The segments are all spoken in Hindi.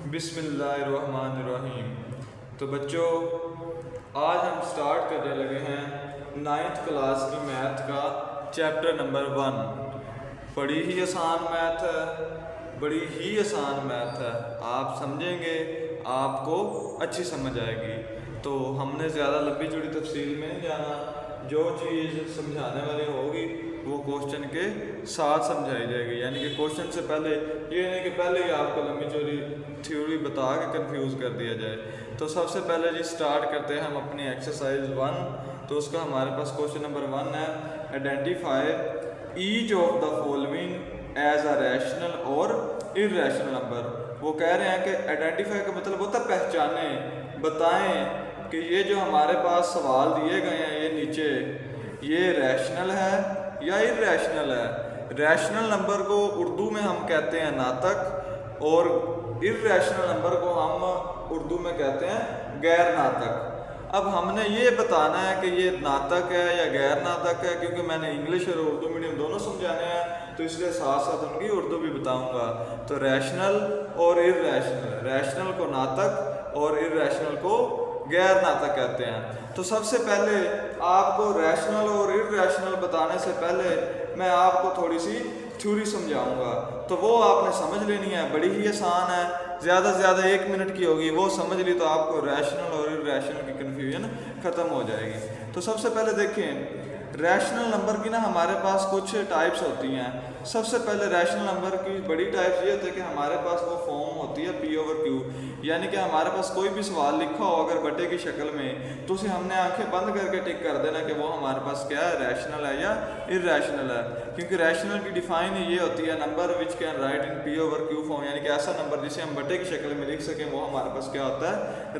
बिस्मिल्लाहिर्रहमानिर्रहीम। तो बच्चों, आज हम स्टार्ट करने लगे हैं 9th क्लास की मैथ का चैप्टर नंबर 1। बड़ी ही आसान मैथ है, बड़ी ही आसान मैथ है। आप समझेंगे, आपको अच्छी समझ आएगी। तो हमने ज़्यादा लंबी चौड़ी तफसील में नहीं जाना, जो चीज़ समझाने वाली होगी वो क्वेश्चन के साथ समझाई जाएगी। यानी कि क्वेश्चन से पहले ये नहीं कि पहले ही आपको लंबी चौड़ी थ्योरी बता के कंफ्यूज कर दिया जाए। तो सबसे पहले जी स्टार्ट करते हैं हम अपनी एक्सरसाइज 1। तो उसका हमारे पास क्वेश्चन नंबर 1 है, identify each of the following as a rational or irrational number. वो कह रहे हैं कि आइडेंटिफाई का मतलब होता है पहचाने, बताएं कि ये जो हमारे पास सवाल दिए गए हैं ये नीचे, ये रैशनल है या इर्रेशनल है। रैशनल नंबर को उर्दू में हम कहते हैं नातक, और इर्रेशनल नंबर को हम उर्दू में कहते हैं गैर नातक। अब हमने ये बताना है कि ये नातक है या गैर नातक है, क्योंकि मैंने इंग्लिश और उर्दू मीडियम दोनों समझाने हैं, तो इसलिए साथ साथ उनकी उर्दू भी बताऊंगा। तो रैशनल और इर्रेशनल, रैशनल को नातक और इर्रेशनल को गैर नातक कहते हैं। तो सबसे पहले आपको रैशनल और इर्रेशनल बताने से पहले मैं आपको थोड़ी सी थ्योरी समझाऊंगा, तो वो आपने समझ लेनी है। बड़ी ही आसान है, ज़्यादा से ज़्यादा 1 मिनट की होगी, वो समझ ली तो आपको रैशनल और इर्रेशनल की कन्फ्यूजन ख़त्म हो जाएगी। तो सबसे पहले देखें, रैशनल नंबर की ना हमारे पास कुछ टाइप्स होती हैं। सबसे पहले रैशनल नंबर की बड़ी टाइप्स ये होती है कि हमारे पास वो फॉर्म होती है P/Q, यानी कि हमारे पास कोई भी सवाल लिखा हो अगर बटे की शक्ल में, तो उसे हमने आंखें बंद करके टिक कर देना कि वो हमारे पास क्या है, रैशनल है या इर्रेशनल है। क्योंकि रैशनल की डिफाइन ये होती है number which can write in P/Q form, यानी कि ऐसा नंबर जिसे हम बटे की शक्ल में लिख सकें, वो हमारे पास क्या होता है,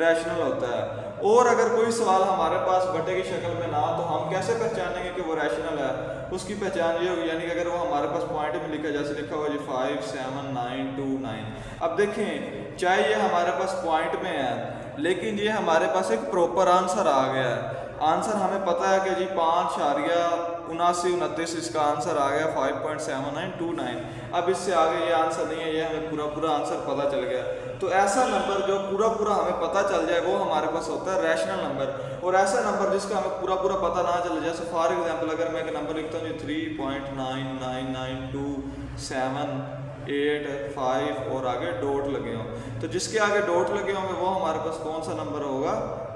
रैशनल होता है। और अगर कोई सवाल हमारे पास बटे की शक्ल में ना, तो हम कैसे पहचानेंगे कि वो रैशनल है? उसकी पहचान ये होगी, यानी कि अगर वो हमारे पास पॉइंट में लिखा, जैसे लिखा हुआ जी 5 7 9 2 9। अब देखें, चाहे ये हमारे पास पॉइंट में है, लेकिन ये हमारे पास एक प्रॉपर आंसर आ गया है। आंसर हमें पता है कि जी 5.7929 इसका आंसर आ गया 5.7929। अब इससे आगे ये आंसर नहीं है, ये हमें पूरा आंसर पता चल गया। तो ऐसा नंबर जो पूरा हमें पता चल जाए वो हमारे पास होता है रैशनल नंबर। और ऐसा नंबर जिसका हमें पूरा पता ना चले, जैसे फॉर एग्जांपल अगर मैं एक नंबर लिखता हूँ 3.999278 और आगे डॉट लगे हों, तो जिसके आगे डॉट लगे होंगे वो हमारे पास कौन सा नंबर होगा,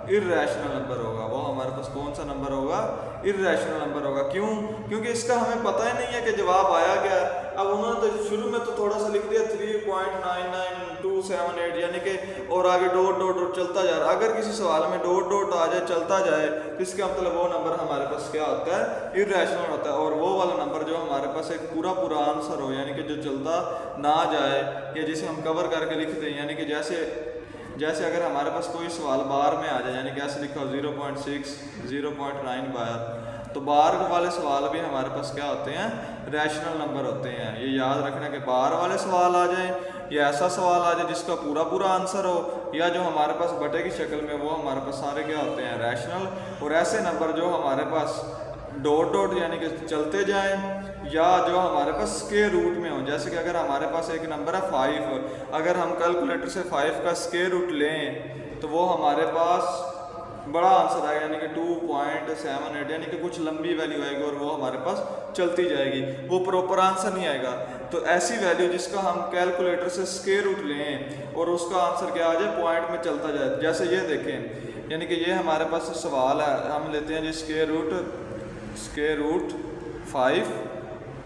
इर्रेशनल नंबर होगा। वो हमारे पास कौन सा नंबर होगा, इर्रेशनल नंबर होगा। क्यों? क्योंकि इसका हमें पता ही नहीं है कि जवाब आया क्या। अब उन्होंने तो शुरू में तो थोड़ा सा लिख दिया 3.99278, यानी कि और आगे डॉट चलता जा रहा है। अगर किसी सवाल में डॉट आ जाए, चलता जाए, तो इसका मतलब वो नंबर हमारे पास क्या होता है, इर्रेशनल होता है। और वो वाला नंबर जो हमारे पास एक पूरा आंसर हो, यानी कि जो चलता ना जाए, या जिसे हम कवर करके लिख दें, यानी कि जैसे अगर हमारे पास कोई सवाल बार में आ जाए, यानी कि ऐसे लिखा हो 0.6 0.9 बार, तो बार वाले सवाल भी हमारे पास क्या होते हैं, रैशनल नंबर होते हैं। ये याद रखना कि बार वाले सवाल आ जाएं, या ऐसा सवाल आ जाए जिसका पूरा आंसर हो, या जो हमारे पास बटे की शक्ल में, वो हमारे पास सारे क्या होते हैं, रैशनल। और ऐसे नंबर जो हमारे पास डॉट यानी कि चलते जाएं, या जो हमारे पास स्क्वायर रूट में हो। जैसे कि अगर हमारे पास एक नंबर है 5, अगर हम कैलकुलेटर से 5 का स्क्वायर रूट लें, तो वो हमारे पास बड़ा आंसर आएगा, यानी कि 2.78, यानी कि कुछ लंबी वैल्यू आएगी, और वो हमारे पास चलती जाएगी, वो प्रॉपर आंसर नहीं आएगा। तो ऐसी वैल्यू जिसका हम कैलकुलेटर से स्क्वायर रूट लें और उसका आंसर क्या आ जाए, पॉइंट में चलता जाए। जैसे ये देखें, यानी कि ये हमारे पास सवाल है, हम लेते हैं जी स्क्वायर रूट 5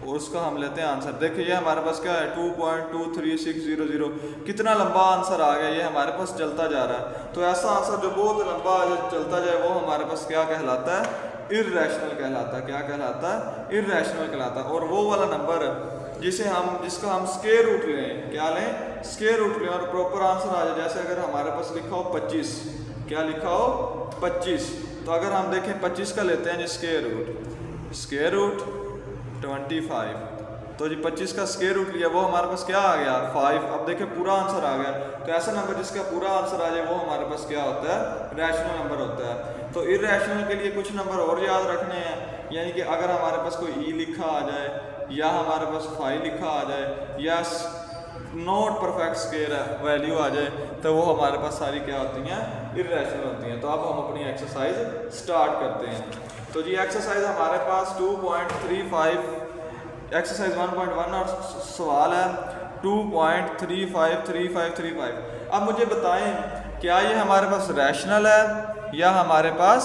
और उसका हम लेते हैं आंसर। देखिए ये हमारे पास क्या है, 2.23600। कितना लंबा आंसर आ गया, ये हमारे पास चलता जा रहा है। तो ऐसा आंसर जो बहुत लंबा चलता जाए, वो हमारे पास क्या कहलाता है, इर्रेशनल कहलाता है। क्या कहलाता है, इर्रेशनल कहलाता है। और वो वाला नंबर जिसका हम स्क्वायर रूट लें, क्या लें, स्क्वायर रूट लें, और प्रॉपर आंसर आ जाए। जैसे अगर हमारे पास लिखा हो 25, क्या लिखा हो 25, तो अगर हम देखें 25 का लेते हैं जी स्क्वायर रूट 25, तो जी 25 का स्क्वायर रूट लिया, वो हमारे पास क्या आ गया, 5। अब देखिए पूरा आंसर आ गया। तो ऐसा नंबर जिसका पूरा आंसर आ जाए, वो हमारे पास क्या होता है, रैशनल नंबर होता है। तो इर्रेशनल के लिए कुछ नंबर और याद रखने हैं, यानी कि अगर हमारे पास कोई ई लिखा आ जाए, या हमारे पास 5 लिखा आ जाए या नॉट परफेक्ट स्केयर वैल्यू आ जाए, तो वो हमारे पास सारी क्या होती हैं, इर्रेशनल होती हैं। तो अब हम अपनी एक्सरसाइज स्टार्ट करते हैं। तो जी एक्सरसाइज हमारे पास 2.35 एक्सरसाइज 1.1 और सवाल है 2.353535। अब मुझे बताएं क्या ये हमारे पास रैशनल है या हमारे पास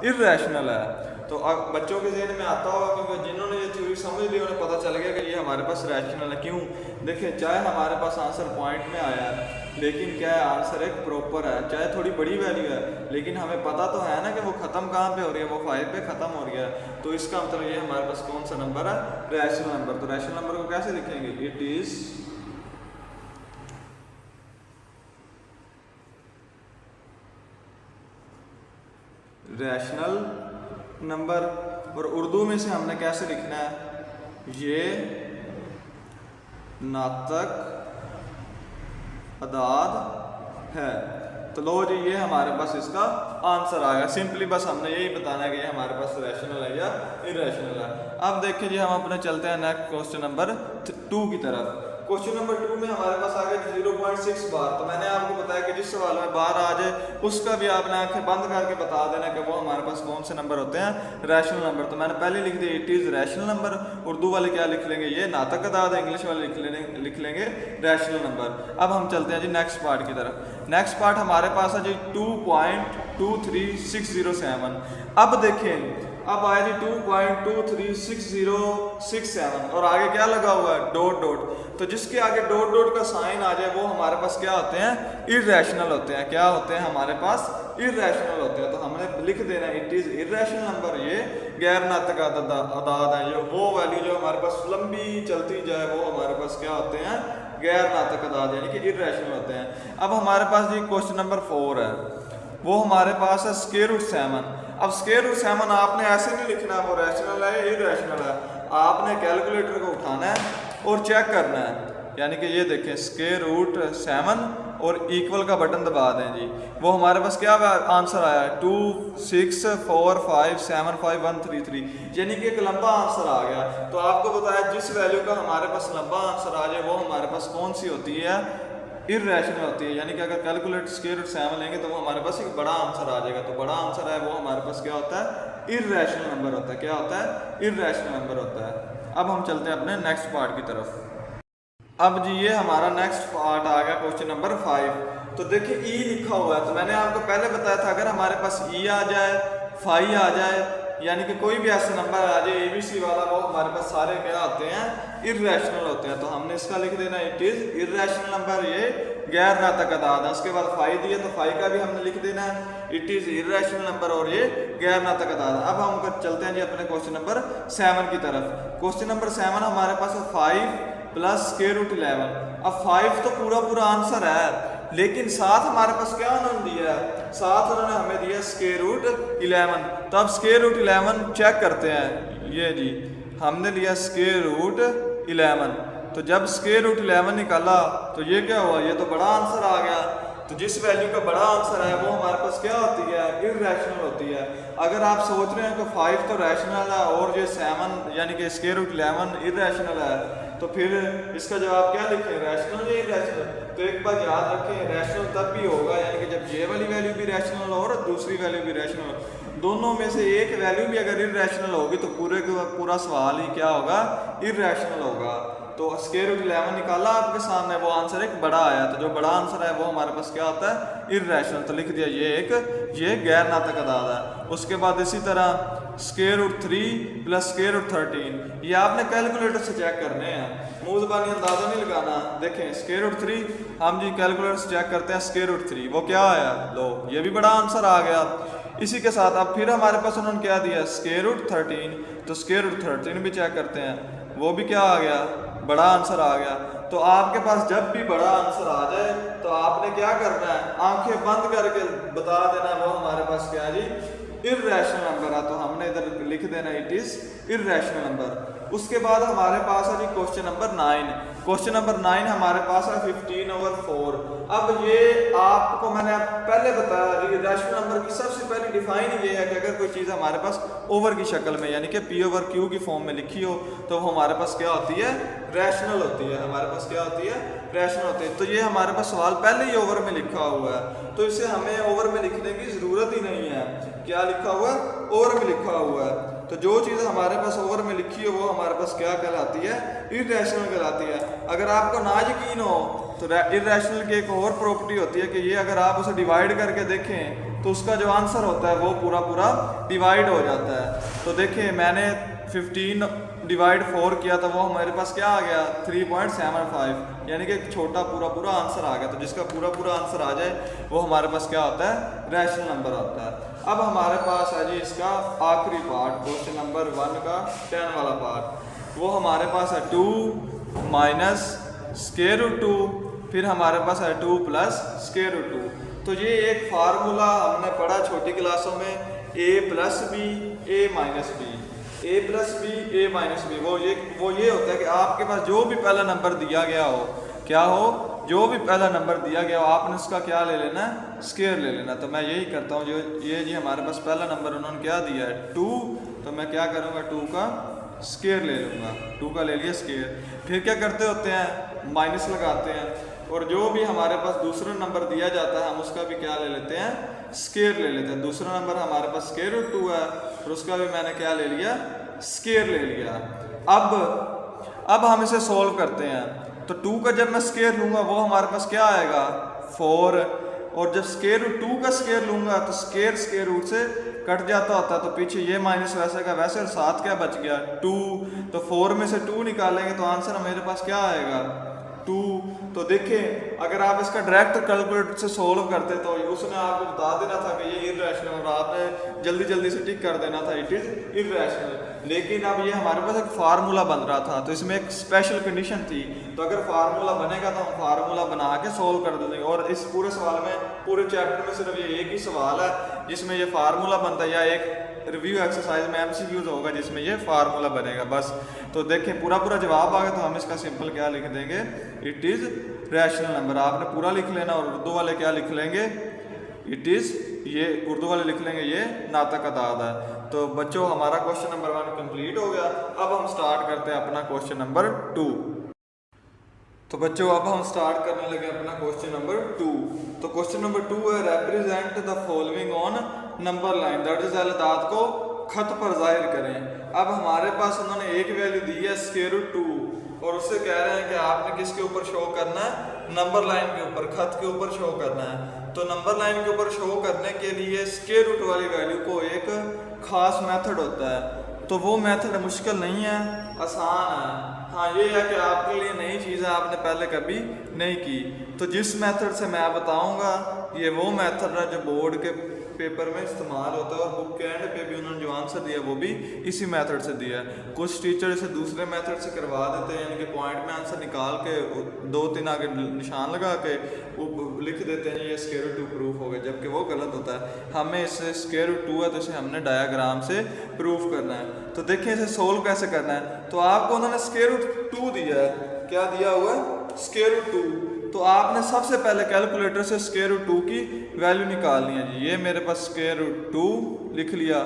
इर्रेशनल है। तो अब बच्चों के ज़हन में आता होगा, क्योंकि जिन्होंने ये थ्योरी समझ ली उन्हें पता चल गया कि ये हमारे पास रैशनल है। क्यों? देखिए, चाहे हमारे पास आंसर पॉइंट में आया है, लेकिन क्या है, आंसर एक प्रॉपर है, चाहे थोड़ी बड़ी वैल्यू है, लेकिन हमें पता तो है ना कि वो ख़त्म कहाँ पे हो रही है, वो 5 पे ख़त्म हो रही है। तो इसका मतलब ये हमारे पास कौन सा नंबर है, रैशनल नंबर। तो रैशनल नंबर को कैसे लिखेंगे, इट इज़ रैशनल नंबर। और उर्दू में से हमने कैसे लिखना है, ये नातक अदाद है। तो लो जी, ये हमारे पास इसका आंसर आएगा। सिंपली बस हमने यही बताना है कि ये हमारे पास रैशनल है या इरेशनल है। अब देखिए जी, हम अपने चलते हैं नेक्स्ट क्वेश्चन नंबर 2 की तरफ। क्वेश्चन नंबर 2 में हमारे पास आ गया 0.6 बार। तो मैंने आपको बताया कि जिस सवाल में बार आ जाए उसका भी आपने आंखें बंद करके बता देना कि वो हमारे पास कौन से नंबर होते हैं, रैशनल नंबर। तो मैंने पहले लिख दिया it is rational number. Urdu वाले क्या लिख लेंगे, ये नातक अदाद है। इंग्लिश वाले लिख लेंगे रैशनल नंबर। अब हम चलते हैं जी नेक्स्ट पार्ट की तरफ। नेक्स्ट पार्ट हमारे पास है जी 2.23607। अब देखें, अब आया जी 2.23607 और आगे क्या लगा हुआ है, डॉट डॉट। तो जिसके आगे डॉट डॉट का साइन आ जाए वो हमारे पास क्या होते हैं, इर्रेशनल होते हैं। क्या होते हैं हमारे पास, इर्रेशनल होते हैं। तो हमने लिख देना इट इज़ इर्रेशनल नंबर। ये गैर नातक अदाद है, जो वो वैल्यू जो हमारे पास लंबी चलती जाए वो हमारे पास क्या होते हैं, गैर नातक अदाद यानी कि इर्रेशनल होते हैं। अब हमारे पास जी क्वेश्चन नंबर 4 है, वो हमारे पास है स्क्वायर रूट 7। अब स्क्वायर रूट 7 आपने ऐसे नहीं लिखना वो रैशनल है इर्रेशनल है। आपने कैलकुलेटर को उठाना है और चेक करना है, यानी कि ये देखें स्क्वायर रूट 7 और इक्वल का बटन दबा दें जी। वो हमारे पास क्या आंसर आया, 264575133, यानी कि एक लंबा आंसर आ गया। तो आपको बताया जिस वैल्यू का हमारे पास लंबा आंसर आ जाए वो हमारे पास कौन सी होती है, इर्रेशनल होती है। यानी कि अगर कैलकुलेट स्क्वायर रूट 7 लेंगे तो वो हमारे पास एक बड़ा आंसर आ जाएगा। तो बड़ा आंसर है वो हमारे पास क्या होता है, इर्रेशनल नंबर होता है। क्या होता है, इर्रेशनल नंबर होता है। अब हम चलते हैं अपने नेक्स्ट पार्ट की तरफ। अब जी ये हमारा नेक्स्ट पार्ट आ गया क्वेश्चन नंबर 5। तो देखिए ई लिखा हुआ है। तो मैंने आपको पहले बताया था अगर हमारे पास ई आ जाए, फाई आ जाए, यानी कि कोई भी ऐसा नंबर आ जाए ABC वाला, वो हमारे पास सारे क्या होते हैं, इर्रेशनल होते हैं। तो हमने इसका लिख देना इट इज़ इर्रेशनल नंबर, ये गैर नातक अदाद है। उसके बाद फाई दिया तो फाई का भी हमने लिख देना है इट इज़ इर्रेशनल नंबर और ये गैर नातक अदाद है। अब हम चलते हैं जी अपने क्वेश्चन नंबर 7 की तरफ। क्वेश्चन नंबर 7 हमारे पास है 5 प्लस स्क्वायर रूट 11। अब 5 तो पूरा आंसर है, लेकिन साथ हमारे पास क्या उन्होंने दिया है, साथ उन्होंने हमें दिया स्क्वायर रूट 11। तो अब स्क्वायर रूट 11 चेक करते हैं। ये जी हमने लिया स्क्वायर रूट 11। तो जब स्क्वायर रूट 11 निकाला तो ये क्या हुआ, ये तो बड़ा आंसर आ गया। तो जिस वैल्यू का बड़ा आंसर है वो हमारे पास क्या होती है, इर्रेशनल होती है। अगर आप सोच रहे हैं कि 5 तो रैशनल है और ये 7 यानी कि स्क्वायर रूट 11 इर्रेशनल है, तो फिर इसका जवाब क्या लिखें, रैशनल या इरेशनल। तो एक बार याद रखें, रैशनल तब भी होगा यानी कि जब ये वाली वैल्यू भी रैशनल हो और दूसरी वैल्यू भी रैशनल हो। दोनों में से एक वैल्यू भी अगर इरेशनल होगी तो पूरा सवाल ही क्या होगा, इरेशनल होगा। तो स्क्वायर रूट 11 निकाला आपके सामने, वो आंसर एक बड़ा आया। तो जो बड़ा आंसर है वो हमारे पास क्या होता है, इरेशनल। तो लिख दिया ये गैर नातक अदाद है। उसके बाद इसी तरह square root 3 plus square root 13, ये आपने कैलकुलेटर से चेक करने हैं, मुँह ज़बानी अंदाज़ा नहीं लगाना। देखें स्क्वायर रूट 3 हम जी कैलकुलेटर से चेक करते हैं, स्क्वायर रूट 3 वो क्या आया, लो ये भी बड़ा आंसर आ गया। इसी के साथ अब फिर हमारे पास उन्होंने क्या दिया, स्क्वायर रूट 13। तो स्क्वायर रूट 13 भी चेक करते हैं, वो भी क्या आ गया, बड़ा आंसर आ गया। तो आपके पास जब भी बड़ा आंसर आ जाए तो आपने क्या करना है, आंखें बंद करके बता देना वो हमारे पास क्या है जी, इर्रेशनल नंबर है। तो हमने इधर लिख देना इट इज़ इर्रेशनल नंबर। उसके बाद हमारे पास है जी क्वेश्चन नंबर 9। क्वेश्चन नंबर 9 हमारे पास है 15/4। अब ये आपको मैंने पहले बताया रैशनल नंबर की सबसे पहली डिफाइन ये है कि अगर कोई चीज़ हमारे पास ओवर की शक्ल में यानी कि P/Q की फॉर्म में लिखी हो तो वो हमारे पास क्या होती है, रैशनल होती है। हमारे पास क्या होती है, रैशनल होती है। तो ये हमारे पास सवाल पहले ही ओवर में लिखा हुआ है, तो इसे हमें ओवर में लिखने की ज़रूरत ही नहीं है। क्या लिखा हुआ है, ओवर में लिखा हुआ है। तो जो चीज़ हमारे पास ओवर में लिखी हो वो हमारे पास क्या कहलाती है, इररेशनल कहलाती है। अगर आपको ना यकीन हो तो इररेशनल की एक और प्रॉपर्टी होती है कि ये अगर आप उसे डिवाइड करके देखें तो उसका जो आंसर होता है वो पूरा पूरा डिवाइड हो जाता है। तो देखिए मैंने 15/4 किया था, वो हमारे पास क्या आ गया 3.75, यानी कि एक छोटा पूरा पूरा आंसर आ गया। तो जिसका पूरा पूरा आंसर आ जाए वो हमारे पास क्या होता है, रैशनल नंबर होता है। अब हमारे पास है जी इसका आखिरी पार्ट, क्वेश्चन नंबर 1 का 10 वाला पार्ट। वो हमारे पास है 2 माइनस स्क्वायर रूट 2, फिर हमारे पास है 2 प्लस स्क्वायर रूट 2। तो ये एक फार्मूला हमने पढ़ा छोटी क्लासों में, a plus B a minus B, a plus B a minus B. वो ये होता है कि आपके पास जो भी पहला नंबर दिया गया हो, क्या हो, जो भी पहला नंबर दिया गया हो आपने उसका क्या ले लेना है, स्क्वायर ले लेना। तो मैं यही करता हूँ। जो ये जी हमारे पास पहला नंबर उन्होंने क्या दिया है 2, तो मैं क्या करूँगा 2 का स्क्वायर ले लूँगा, 2 का ले लिया स्क्वायर। फिर क्या करते होते हैं, माइनस लगाते हैं, और जो भी हमारे पास दूसरा नंबर दिया जाता है हम उसका भी क्या ले लेते हैं, स्क्वायर ले लेते हैं। दूसरा नंबर हमारे पास स्क्वायर रूट 2 है, और उसका भी मैंने क्या ले लिया, स्क्वायर ले लिया। अब हम इसे सोल्व करते हैं। तो 2 का जब मैं स्क्वायर लूँगा वो हमारे पास क्या आएगा 4, और जब स्क्वायर रूट 2 का स्क्वायर लूँगा तो स्क्वायर रूट से कट जाता होता है, तो पीछे ये माइनस वैसे का वैसे, और साथ क्या बच गया 2। तो 4 में से 2 निकालेंगे तो आंसर मेरे पास क्या आएगा 2। तो देखिए अगर आप इसका डायरेक्ट कैलकुलेटर से सोल्व करते तो उसने आपको बता देना था कि ये इररेशनल, और आपने जल्दी जल्दी से टिक कर देना था इट इज इररेशनल। लेकिन अब ये हमारे पास एक फार्मूला बन रहा था, तो इसमें एक स्पेशल कंडीशन थी। तो अगर फार्मूला बनेगा तो हम फार्मूला बना के सोल्व कर देंगे। और इस पूरे सवाल में, पूरे चैप्टर में सिर्फ ये एक ही सवाल है जिसमें ये फार्मूला बनता है, या एक रिव्यू एक्सरसाइज में MCQs होगा जिसमें ये फार्मूला बनेगा बस। तो देखें पूरा पूरा जवाब आ गया, तो हम इसका सिंपल क्या लिख देंगे, इट इज़ रैशनल नंबर। आपने पूरा लिख लेना, और उर्दू वाले क्या लिख लेंगे, इट इज़, ये उर्दू वाले लिख लेंगे ये नातक अदाद है। तो बच्चों हमारा क्वेश्चन नंबर 1 कंप्लीट हो गया। अब हम स्टार्ट करते हैं अपना क्वेश्चन नंबर 2। तो बच्चों अब हम स्टार्ट करने लगे अपना क्वेश्चन नंबर 2। तो क्वेश्चन नंबर 2 है, represent the following on number line, that is अदाद को खत पर जाहिर करें। अब हमारे पास उन्होंने एक वैल्यू दी है स्क्वायर रूट 2, और उससे कह रहे हैं कि आपने किसके ऊपर शो करना है, नंबर लाइन के ऊपर, खत के ऊपर शो करना है। तो नंबर लाइन के ऊपर शो करने के लिए स्क्वायर रूट वाली वैल्यू को एक खास मेथड होता है। तो वो मेथड मुश्किल नहीं है, आसान है। हाँ ये है कि आपके लिए नई चीज़ है, आपने पहले कभी नहीं की। तो जिस मेथड से मैं बताऊंगा ये वो मेथड है जो बोर्ड के पेपर में इस्तेमाल होता है, और बुक के एंड पे भी उन्होंने जो आंसर दिया वो भी इसी मेथड से दिया है। कुछ टीचर इसे दूसरे मेथड से करवा देते हैं, यानी कि पॉइंट में आंसर निकाल के 2-3 आगे निशान लगा के वो लिख देते हैं ये स्क्वायर रूट 2 प्रूफ हो गया, जबकि वो गलत होता है। हमें इससे स्क्वायर रूट 2 है तो इसे हमने डायग्राम से प्रूफ करना है। तो देखिए इसे सोल्व कैसे करना है। तो आपको उन्होंने स्क्वायर रूट 2 दिया है, क्या दिया हुआ है, स्क्वायर रूट 2। तो आपने सबसे पहले कैलकुलेटर से स्क्वायर रूट 2 की वैल्यू निकालनी है जी। ये मेरे पास स्क्वायर रूट 2 लिख लिया,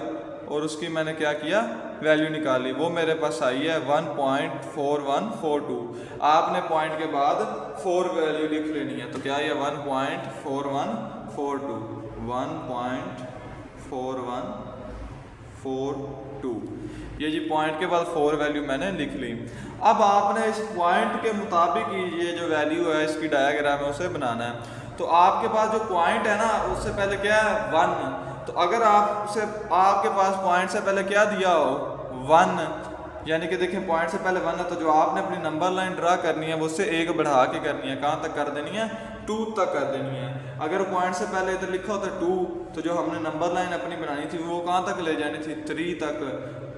और उसकी मैंने क्या किया, वैल्यू निकाली। वो मेरे पास आई है 1.4142। आपने पॉइंट के बाद 4 वैल्यू लिख लेनी है। तो क्या है 1.4142, 1.4142, ये जी पॉइंट के बाद 4 वैल्यू मैंने लिख ली। अब आपने इस पॉइंट के मुताबिक ये जो वैल्यू है इसकी डायग्राम है उसे बनाना है। तो आपके पास जो पॉइंट है ना उससे पहले क्या है 1। तो अगर आपके पास पॉइंट से पहले क्या दिया हो 1, यानी कि देखिए पॉइंट से पहले 1 है, तो जो आपने अपनी नंबर लाइन ड्रा करनी है वो उससे 1 बढ़ा के करनी है। कहाँ तक कर देनी है, 2 तक कर देनी है। अगर पॉइंट से पहले इधर लिखा होता 2, तो जो हमने नंबर लाइन अपनी बनानी थी वो कहाँ तक ले जानी थी, 3 तक।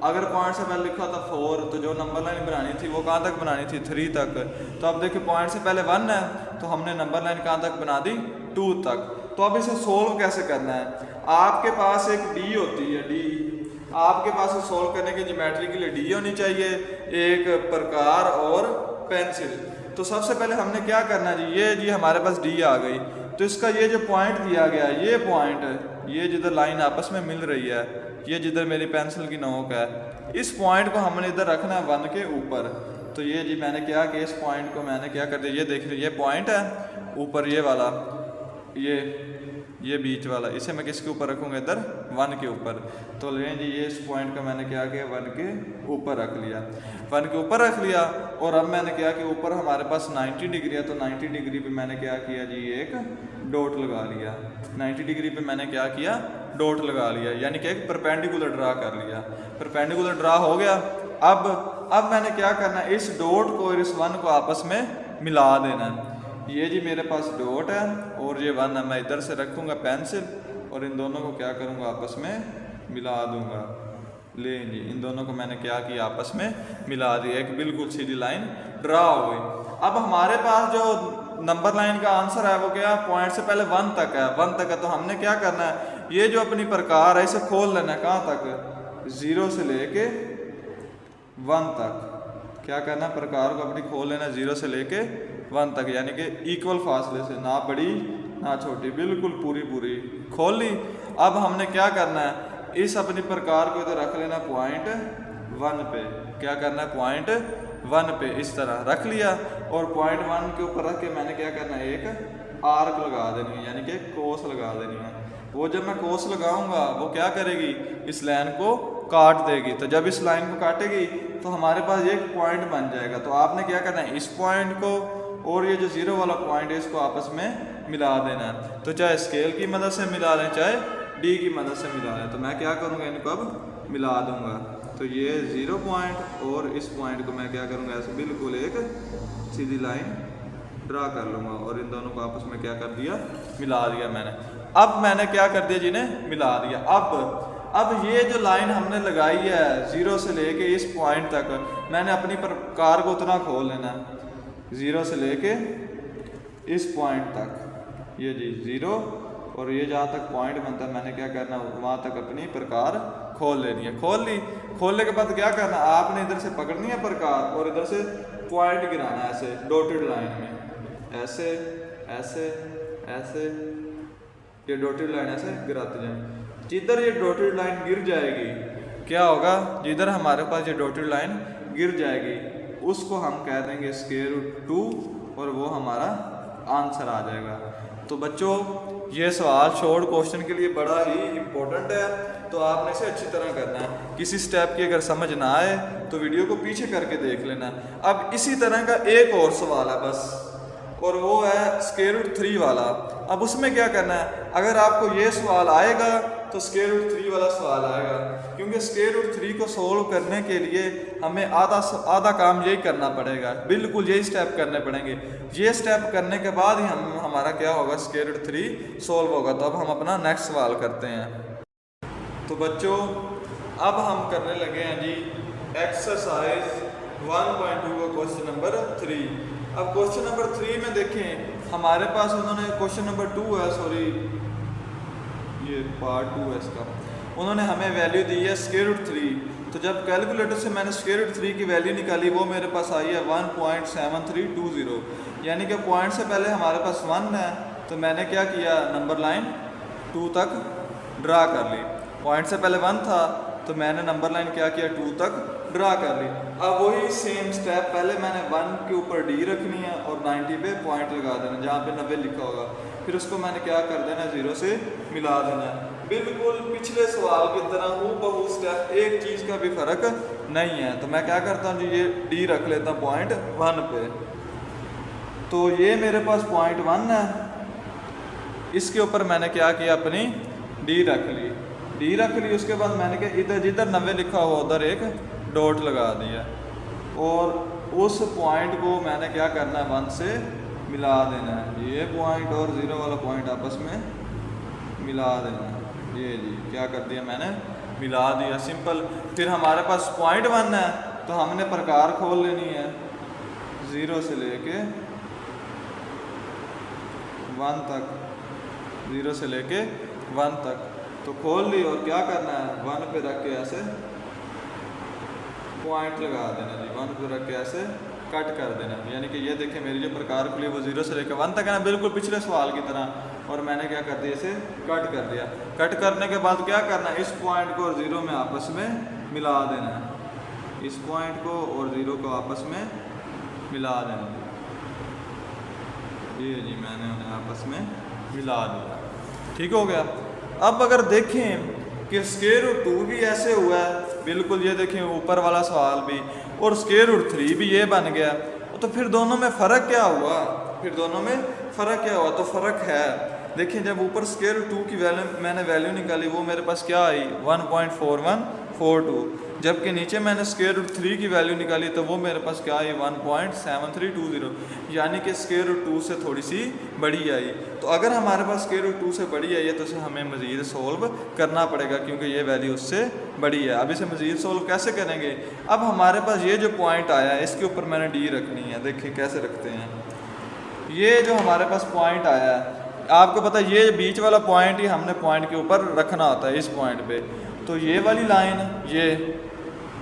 अगर पॉइंट से पहले लिखा था 4, तो जो नंबर लाइन बनानी थी वो कहाँ तक बनानी थी, 3 तक। तो अब देखिए पॉइंट से पहले 1 है तो हमने नंबर लाइन कहाँ तक बना दी, 2 तक। तो अब इसे सोल्व कैसे करना है, आपके पास एक डी होती है, डी आपके पास सोल्व करने की ज्योमेट्री के लिए डी होनी चाहिए, एक प्रकार और पेंसिल। तो सबसे पहले हमने क्या करना है जी, ये जी हमारे पास डी आ गई, तो इसका ये जो पॉइंट दिया गया है, ये पॉइंट, ये जिधर लाइन आपस में मिल रही है, ये जिधर मेरी पेंसिल की नोक है, इस पॉइंट को हमने इधर रखना है 1 के ऊपर। तो ये जी मैंने क्या कि इस पॉइंट को मैंने क्या कर दिया, ये देख लीजिए, ये पॉइंट है ऊपर, ये वाला, ये बीच वाला, इसे मैं किसके ऊपर रखूँगा, इधर 1 के ऊपर। तो लें जी, ये इस पॉइंट का मैंने क्या किया, 1 के ऊपर रख लिया, 1 के ऊपर रख लिया। और अब मैंने क्या कि ऊपर हमारे पास 90 डिग्री है, तो 90 डिग्री पे मैंने क्या किया जी, एक डॉट लगा लिया। 90 डिग्री पे मैंने क्या किया, डॉट लगा लिया, यानी कि एक परपेंडिकुलर ड्रा कर लिया। परपेंडिकुलर ड्रा हो गया। अब मैंने क्या करना है, इस डॉट को और इस 1 को आपस में मिला देना है। ये जी मेरे पास डॉट है और ये 1 है, मैं इधर से रखूँगा पेंसिल और इन दोनों को क्या करूँगा, आपस में मिला दूँगा। ले जी, इन दोनों को मैंने क्या किया, आपस में मिला दिया, एक बिल्कुल सीधी लाइन ड्रा हो गई। अब हमारे पास जो नंबर लाइन का आंसर है वो क्या, पॉइंट से पहले 1 तक है, 1 तक है। तो हमने क्या करना है, ये जो अपनी प्रकार है इसे खोल लेना है, कहाँ तक, 0 से लेके 1 तक। क्या करना, प्रकार को अपनी खोल लेना 0 से लेके 1 तक, यानी कि इक्वल फासले से, ना बड़ी ना छोटी, बिल्कुल पूरी खोल ली। अब हमने क्या करना है, इस अपनी प्रकार को इधर रख लेना पॉइंट 1 पे। क्या करना है, पॉइंट 1 पे इस तरह रख लिया और पॉइंट 1 के ऊपर रख के मैंने क्या करना है, एक आर्क लगा देनी है, यानी कि कोस लगा देनी है। वो जब मैं कोस लगाऊंगा वो क्या करेगी, इस लाइन को काट देगी। तो जब इस लाइन को काटेगी तो हमारे पास एक पॉइंट बन जाएगा। तो आपने क्या करना है, इस पॉइंट को और ये जो 0 वाला पॉइंट है इसको आपस में मिला देना है। तो चाहे स्केल की मदद से मिला लें, चाहे डी की मदद से मिला लें। तो मैं क्या करूँगा, इनको अब मिला दूंगा। तो ये 0 पॉइंट और इस पॉइंट को मैं क्या करूँगा, ऐसे बिल्कुल एक सीधी लाइन ड्रा कर लूँगा और इन दोनों को आपस में क्या कर दिया, मिला दिया मैंने। अब मैंने क्या कर दिया, जिन्हें मिला दिया। अब ये जो लाइन हमने लगाई है 0 से लेके इस पॉइंट तक, मैंने अपनी प्रकार को उतना खोल लेना है, 0 से लेके इस पॉइंट तक, ये जी 0 और ये जहाँ तक पॉइंट बनता है मैंने क्या करना, वहाँ तक अपनी प्रकार खोल लेनी है। खोल ली, खोलने के बाद क्या करना, आपने इधर से पकड़नी है प्रकार और इधर से पॉइंट गिराना है, ऐसे डॉटेड लाइन में, ऐसे ऐसे ऐसे, ये डॉटेड लाइन ऐसे गिराते जाए। जिधर ये डॉटेड लाइन गिर जाएगी, क्या होगा, जिधर हमारे पास ये डॉटेड लाइन गिर जाएगी उसको हम कह देंगे स्क्वायर रूट 2 और वो हमारा आंसर आ जाएगा। तो बच्चों ये सवाल शॉर्ट क्वेश्चन के लिए बड़ा ही इम्पोर्टेंट है, तो आपने इसे अच्छी तरह करना है। किसी स्टेप की अगर समझ ना आए तो वीडियो को पीछे करके देख लेना। अब इसी तरह का एक और सवाल है बस, और वो है स्क्वायर रूट 3 वाला। अब उसमें क्या करना है, अगर आपको ये सवाल आएगा तो स्क्वायर रूट 3 वाला सवाल आएगा, क्योंकि स्क्वायर रूट 3 को सोल्व करने के लिए हमें आधा काम यही करना पड़ेगा, बिल्कुल यही स्टेप करने पड़ेंगे। ये स्टेप करने के बाद ही हमारा क्या होगा, स्क्वायर रूट 3 सोल्व होगा। तो अब हम अपना नेक्स्ट सवाल करते हैं। तो बच्चों अब हम करने लगे हैं जी एक्सरसाइज 1.2 का क्वेश्चन नंबर 3। अब क्वेश्चन नंबर 3 में देखें हमारे पास उन्होंने क्वेश्चन नंबर 2 है, सॉरी ये पार्ट 2 है इसका, उन्होंने हमें वैल्यू दी है स्क्वायर रूट 3। तो जब कैलकुलेटर से मैंने स्क्वायर रूट 3 की वैल्यू निकाली वो मेरे पास आई है 1.7320, यानी कि पॉइंट से पहले हमारे पास 1 है, तो मैंने क्या किया, नंबर लाइन 2 तक ड्रा कर ली। पॉइंट से पहले 1 था तो मैंने नंबर लाइन क्या किया, 2 तक ड्रा कर ली। अब वही सेम स्टेप, पहले मैंने 1 के ऊपर डी रखनी है और 90 पे पॉइंट लगा देना जहाँ पे 90 लिखा होगा, फिर उसको मैंने क्या कर देना, 0 से मिला देना। बिल्कुल पिछले सवाल की तरह हूबहू स्टेप, एक चीज़ का भी फर्क नहीं है। तो मैं क्या करता हूँ जी, ये डी रख लेता हूँ पॉइंट 1 पे। तो ये मेरे पास पॉइंट 1 है, इसके ऊपर मैंने क्या किया, अपनी डी रख ली। उसके बाद मैंने क्या, इधर जिधर 90 लिखा हुआ उधर एक डॉट लगा दिया और उस पॉइंट को मैंने क्या करना है, 1 से मिला देना है। ये पॉइंट और 0 वाला पॉइंट आपस में मिला देना है। ये जी क्या कर दिया मैंने, मिला दिया, सिंपल। फिर हमारे पास पॉइंट 1 है तो हमने प्रकार खोल लेनी है 0 से लेके 1 तक, 0 से लेके 1 तक। तो खोल ली और क्या करना है, 1 पे रख के ऐसे पॉइंट लगा देना जी, 1 पे रख के ऐसे कट कर देना। यानी कि ये देखें मेरी जो प्रकार खुली वो 0 से लेकर 1 तक है ना, बिल्कुल पिछले सवाल की तरह। और मैंने क्या कर दिया, इसे कट कर दिया। कट करने के बाद क्या करना है, इस पॉइंट को और 0 में आपस में मिला देना है। इस पॉइंट को और 0 को आपस में मिला देना। ये जी मैंने उन्हें आपस में मिला दिया, ठीक हो गया। अब अगर देखें कि स्क्वायर रूट 2 भी ऐसे हुआ है, बिल्कुल ये देखें ऊपर वाला सवाल भी, और स्क्वायर रूट 3 भी ये बन गया, तो फिर दोनों में फ़र्क क्या हुआ, फिर दोनों में फ़र्क क्या हुआ, तो फ़र्क है। देखिए जब ऊपर स्क्वायर रूट 2 की मैंने वैल्यू निकाली, वो मेरे पास क्या आई, 1.4142, जबकि नीचे मैंने स्क्वायर रूट 3 की वैल्यू निकाली तो वो मेरे पास क्या आई, 1.7320, यानी कि स्क्वायर रूट 2 से थोड़ी सी बड़ी आई। तो अगर हमारे पास स्क्वायर रूट 2 से बड़ी आई है तो इसे हमें मज़ीद सोल्व करना पड़ेगा, क्योंकि ये वैल्यू उससे बड़ी है। अब इसे मज़ीद सोल्व कैसे करेंगे, अब हमारे पास ये जो पॉइंट आया है इसके ऊपर मैंने डी रखनी है। देखिए कैसे रखते हैं, ये जो हमारे पास पॉइंट आया है, आपको पता है ये बीच वाला पॉइंट ही हमने पॉइंट के ऊपर रखना होता है, इस पॉइंट पे। तो ये वाली लाइन ये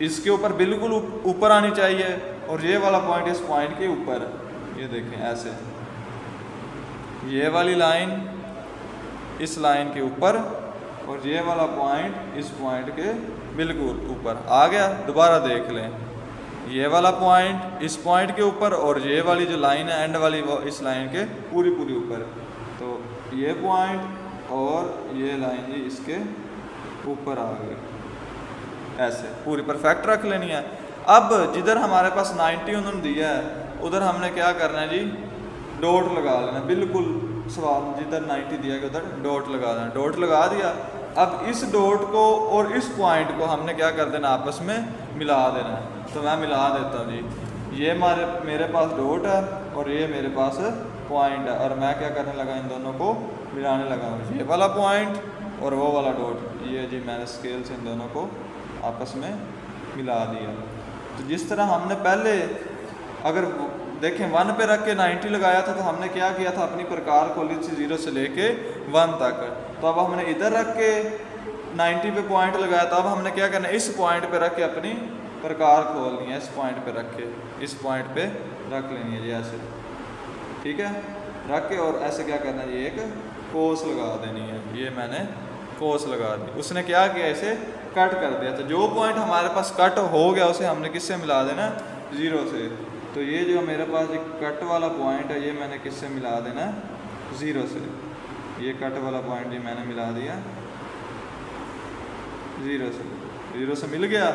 इसके ऊपर बिल्कुल ऊपर आनी चाहिए, और ये वाला पॉइंट इस पॉइंट के ऊपर, ये देखें ऐसे, ये वाली लाइन इस लाइन के ऊपर, और ये वाला पॉइंट इस पॉइंट के बिल्कुल ऊपर आ गया। दोबारा देख लें, ये वाला पॉइंट इस पॉइंट के ऊपर, और ये वाली जो लाइन है एंड वाली वो इस लाइन के पूरी ऊपर। तो ये पॉइंट और ये लाइन जी इसके ऊपर आ गई, ऐसे पूरी परफेक्ट रख लेनी है। अब जिधर हमारे पास 90 उन्होंने दिया है उधर हमने क्या करना है जी, डॉट लगा लेना, बिल्कुल सवाल जिधर 90 दिया गया उधर डॉट लगा देना। डॉट लगा दिया। अब इस डॉट को और इस पॉइंट को हमने क्या कर देना, आपस में मिला देना है। तो मैं मिला देता हूँ जी, ये मेरे पास डॉट है और ये मेरे पास पॉइंट है, और मैं क्या करने लगा, इन दोनों को मिलाने लगा हूँ, ये वाला पॉइंट और वो वाला डॉट, ये जी मैंने स्केल से इन दोनों को आपस में मिला दिया। तो जिस तरह हमने पहले अगर देखें 1 पे रख के 90 लगाया था, तो हमने क्या किया था, अपनी प्रकार खोली थी 0 से लेके 1 तक। तो अब हमने इधर रख के 90 पे पॉइंट लगाया, तो अब हमने क्या करना है, इस पॉइंट पे रख के अपनी प्रकार खोलनी है, इस पॉइंट पे रख के, इस पॉइंट पे रख लेनी है जी ऐसे, ठीक है, रख के और ऐसे क्या करना है, ये एक कोस लगा देनी है। ये मैंने कोस लगा दी। उसने क्या किया, इसे कट कर दिया। तो जो पॉइंट हमारे पास कट हो गया उसे हमने किससे मिला देना, 0 से। तो ये जो मेरे पास एक कट वाला पॉइंट है, ये मैंने किससे मिला देना, 0 से। ये कट वाला पॉइंट भी मैंने मिला दिया 0 से, 0 से मिल गया।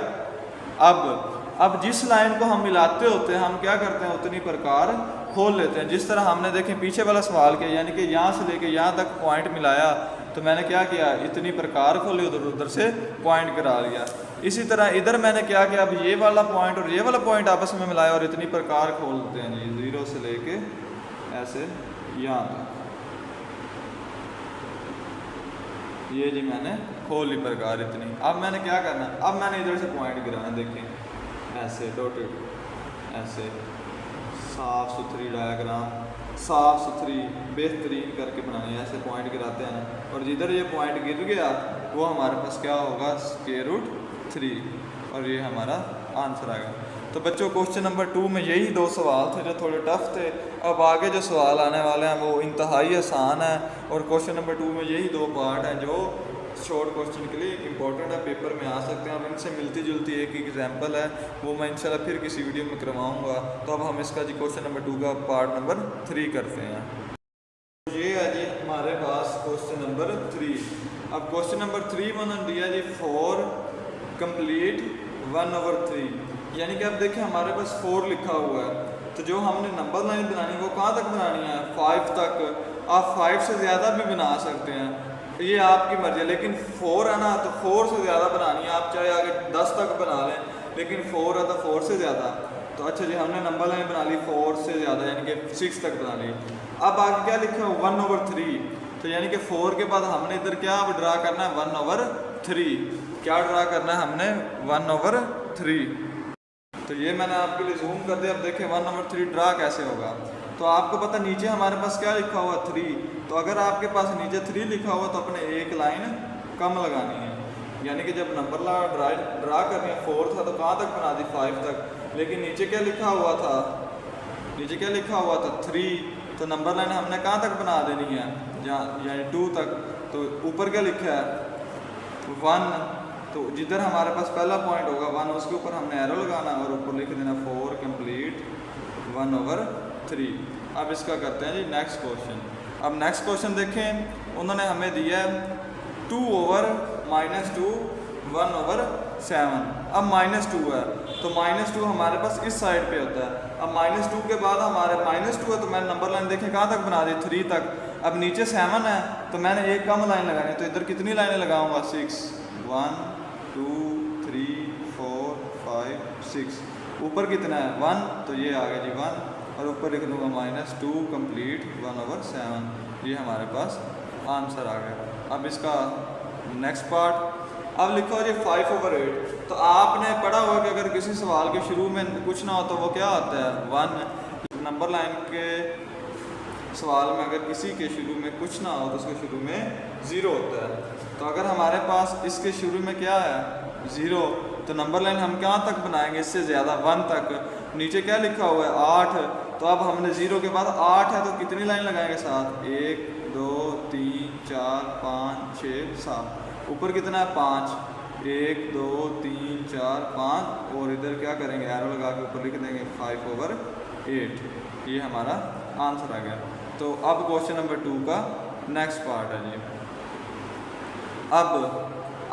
अब जिस लाइन को हम मिलाते होते हैं, हम क्या करते हैं, उतनी प्रकार खोल लेते हैं। जिस तरह हमने देखें पीछे वाला सवाल किया, यानी कि यहाँ से लेके यहाँ तक पॉइंट मिलाया, तो मैंने क्या किया, इतनी प्रकार खोली, उधर से पॉइंट करा लिया। इसी तरह इधर मैंने क्या किया, अब ये वाला पॉइंट और ये वाला पॉइंट आपस में मिलाया और इतनी प्रकार खोलते हैं जी, 0 से लेके ऐसे यहाँ तक, ये जी मैंने खोल ली प्रकार इतनी। अब मैंने क्या करना, अब मैंने इधर से पॉइंट गिराना, देखें ऐसे डॉटेड, ऐसे साफ सुथरी डायग्राम, साफ सुथरी बेहतरीन करके बनानी है, ऐसे पॉइंट गिराते हैं ना। और जिधर ये पॉइंट गिर गया वो हमारे पास क्या होगा, √3, और ये हमारा आंसर आएगा। तो बच्चों क्वेश्चन नंबर 2 में यही 2 सवाल थे जो थोड़े टफ थे। अब आगे जो सवाल आने वाले हैं वो इंतहाई आसान है, और क्वेश्चन नंबर 2 में यही 2 पार्ट हैं जो शॉर्ट क्वेश्चन के लिए इंपॉर्टेंट है, पेपर में आ सकते हैं। अब इनसे मिलती जुलती एक एग्जाम्पल है, वो मैं इंशाल्लाह फिर किसी वीडियो में करवाऊँगा। तो अब हम इसका जी क्वेश्चन नंबर 2 का पार्ट नंबर 3 करते हैं। ये है जी हमारे पास क्वेश्चन नंबर 3। अब क्वेश्चन नंबर 3 में उन्होंने दिया जी 4 कंप्लीट 1/3, यानी कि अब देखें हमारे पास 4 लिखा हुआ है, तो जो हमने नंबर लाइन बनानी वो कहाँ तक बनानी है, 5 तक। आप 5 से ज़्यादा भी बना सकते हैं, ये आपकी मर्जी है, लेकिन 4 है ना, तो 4 से ज़्यादा बनानी है। आप चाहे आगे 10 तक बना लें, लेकिन 4 है तो 4 से ज़्यादा। तो अच्छा जी हमने नंबर लाइन बना ली 4 से ज़्यादा, यानी कि 6 तक बना ली। अब आगे क्या लिखा है, 1/3, तो यानी कि 4 के बाद हमने इधर क्या ड्रा करना है, 1/3। क्या ड्रा करना है हमने, 1/3। तो ये मैंने आपके लिए जूम कर दिया। अब देखें 1/3 ड्रा कैसे होगा। तो आपको पता नीचे हमारे पास क्या लिखा हुआ, 3। तो अगर आपके पास नीचे 3 लिखा हुआ तो अपने एक लाइन कम लगानी है, यानी कि जब नंबर ड्रा करनी है 4 था तो कहाँ तक बना दी 5 तक, लेकिन नीचे क्या लिखा हुआ था, नीचे क्या लिखा हुआ था 3, तो नंबर लाइन हमने कहाँ तक बना देनी है, जहाँ यानी 2 तक। तो ऊपर क्या लिखा है 1, तो जिधर हमारे पास पहला पॉइंट होगा 1 उसके ऊपर हमने एरो लगाना और ऊपर लिख देना 4 कंप्लीट 1/3। अब इसका करते हैं जी नेक्स्ट क्वेश्चन। अब नेक्स्ट क्वेश्चन देखें, उन्होंने हमें दिया है 2/-2 1/7। अब -2 है तो -2 हमारे पास इस साइड पे होता है। अब -2 के बाद हमारे -2 है तो मैंने नंबर लाइन देखें कहाँ तक बना दी 3 तक। अब नीचे 7 है तो मैंने एक कम लाइन लगानी, तो इधर कितनी लाइनें लगाऊंगा 6, 1 2 3 4 5 6। ऊपर कितना है 1, तो ये आ गया जी 1 और ऊपर लिख दूँगा -2 कंप्लीट 1/7। ये हमारे पास आंसर आ गया। अब इसका नेक्स्ट पार्ट, अब लिखो जी 5/8। तो आपने पढ़ा होगा कि अगर किसी सवाल के शुरू में कुछ ना हो तो वो क्या होता है 1। नंबर लाइन के सवाल में अगर किसी के शुरू में कुछ ना हो तो उसके शुरू में 0 होता है। तो अगर हमारे पास इसके शुरू में क्या है 0, तो नंबर लाइन हम कहाँ तक बनाएंगे, इससे ज़्यादा 1 तक। नीचे क्या लिखा हुआ है 8, तो अब हमने 0 के बाद 8 है तो कितनी लाइन लगाएंगे 7, 1 2 3 4 5 6 7। ऊपर कितना है 5, 1 2 3 4 5 और इधर क्या करेंगे एरो लगा के ऊपर लिख देंगे 5/8। ये हमारा आंसर आ गया। तो अब क्वेश्चन नंबर 2 का नेक्स्ट पार्ट है जी।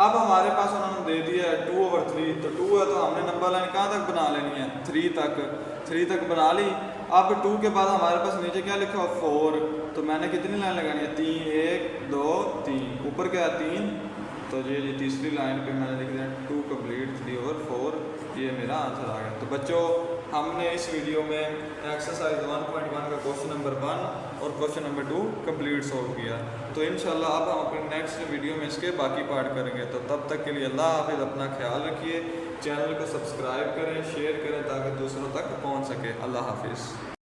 अब हमारे पास उन्होंने दे दिया है 2/3, तो 2 है तो हमने नंबर लाइन कहाँ तक बना लेनी है 3 तक बना ली। अब 2 के बाद हमारे पास नीचे क्या लिखा हो 4, तो मैंने कितनी लाइन लगानी है 3, 1 2 3। ऊपर क्या है 3, तो ये तीसरी लाइन पे मैंने लिख दिया 2 कंप्लीट 3/4। ये मेरा आंसर आ गया। तो बच्चों हमने इस वीडियो में एक्सरसाइज 1.1 का क्वेश्चन नंबर 1 और क्वेश्चन नंबर 2 कंप्लीट सॉल्व किया। तो इंशाल्लाह अब हम अपने नेक्स्ट वीडियो में इसके बाकी पार्ट करेंगे। तो तब तक के लिए अल्लाह हाफिज़, अपना ख्याल रखिए, चैनल को सब्सक्राइब करें, शेयर करें ताकि दूसरों तक पहुँच सके। अल्लाह हाफिज़।